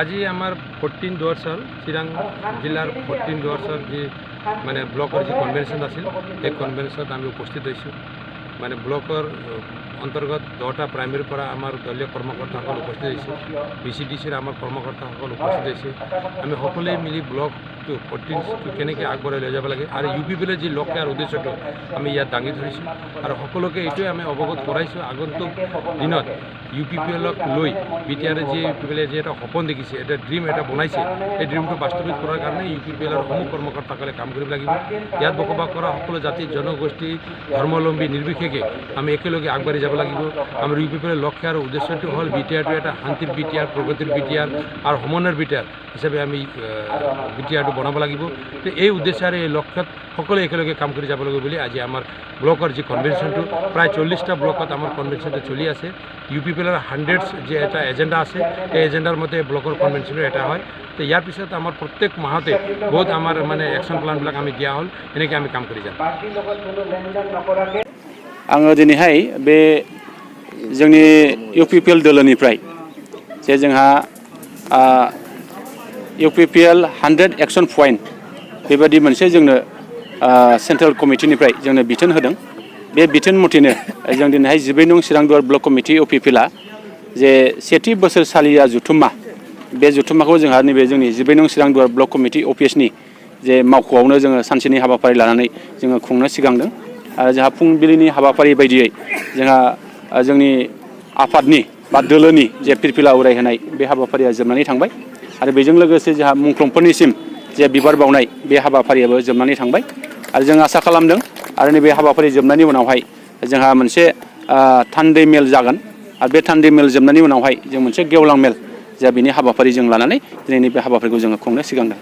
আজি আমার 14 দুয়ার সর চিরাং জেলার 14 দুয়ার সর যে মানে ব্লকের যে কনভেনশন আছিল এই কনভেনশন আমি উপস্থিত হয়েছি মানে ব্লকের অন্তর্গত 10টা প্রাইমারি পড়া আমার দলীয় কর্মকর্তাসকল উপস্থিত হয়েছে বিসিডিসির আমার কর্মকর্তাসকল উপস্থিত হয়েছে আমি সকলে মিলি ব্লক 14 কেনেকৈ আগবঢ়াই লৈ যাব লাগে আৰু ইউ পি পিএলৰ যি লক্ষ্য আৰু উদ্দেশ্যটো আমি ইয়াত দাঙি ধৰিছোঁ আৰু সকলোকে এইটোৱে আমি অৱগত কৰাইছোঁ আগন্তুক দিনত ইউ পি পি এলক লৈ বি টি আৰে যি ইউ পি পি এলে যি এটা সপোন দেখিছে এটা ড্ৰিম এটা বনাইছে এই ড্ৰিমটো বাস্তৱিক কৰাৰ কাৰণে ইউ পি পি এলৰ সমূহ কৰ্মকৰ্তাসকলে কাম কৰিব লাগিব ইয়াত বসবাস কৰা সকলো জাতি জনগোষ্ঠী ধৰ্মাৱলম্বী নিৰ্বিশেষে আমি একেলগে আগবাঢ়ি যাব লাগিব আমাৰ ইউ পি পি এলৰ লক্ষ্য আৰু উদ্দেশ্যটো হ'ল বি টি আৰটো এটা শান্তিৰ বি টি আৰ প্ৰগতিৰ বি টি আৰ আৰু সমন্বয়ৰ বি টি আৰ হিচাপে আমি বি টি আৰটো বনাব লাগিব তো এই উদ্দেশ্যেৰে এই লক্ষ্যত সকলোৱে একেলগে কাম কৰি যাব লাগিব বুলি আজি আমাৰ ব্লকৰ যি কনভেনশ্যনটো প্ৰায় 40টা ব্লকত আমাৰ কনভেনশ্যনটো চলি আছে ইউ পি পি এলৰ 100 যে এটা এজেণ্ডা আছে এই এজেণ্ডাৰ মতে ব্লকৰ কনভেনশ্যনৰ এটা হয় তো ইয়াৰ পিছত আমাৰ প্ৰত্যেক মাহতে বহুত আমাৰ মানে একশ্যন প্লানবিলাক আমি দিয়া হ'ল এনেকৈ আমি কাম কৰি যাম आङो दिनैहाय बे जोंनि इउ पि पि एल दोलोनिफ्राय जे जोंहा इउ पि पि एल 100 एक्शन पॉइंट बेबायदि मोनसे जोंनो सेन्ट्रेल कमिटिनिफ्राय जोंनो बिथोन होदों बे बिथोन मथेनो जों दिनैहाय 12 नं चिरां दुवार ब्लक कमिटि इउ पि पि एलआ जे सेथि बोसोरसालिया जुथुम्मा बे जुथुम्माखौ जोंहा नैबे जोंनि 12 नं चिरां दुवार ब्लक कमिटि अफिसनि जे मावख'आवनो जोङो सानसेनि हाबाफारि लानानै जोङो खुंनो सिगांदों आरो जोंहा फुंबिलिनि हाबाफारि बायदियै जोंहा जोंनि आफादनि बा दोलोनि जे फिरफिला उरायहोनाय बे हाबाफारिया जोबनानै थांबाय आरो बेजों लोगोसे जोंहा मुंख्लंफोरनिसिम जे बिबार बावनाय बे हाबाफारियाबो जोबनानै थांबाय आरो जों आसा खालामदों आरो नैबे हाबाफारि जोबनायनि उनावहाय जोंहा मोनसे थान्दै मेल जागोन आरो बे थान्दै मेल जोबनायनि उनावहाय जों मोनसे गेवलां मेल जा बिनि हाबाफारि जों लानानै दिनैनि बे हाबाफारिखौ जोङो खुंनो सिगांदों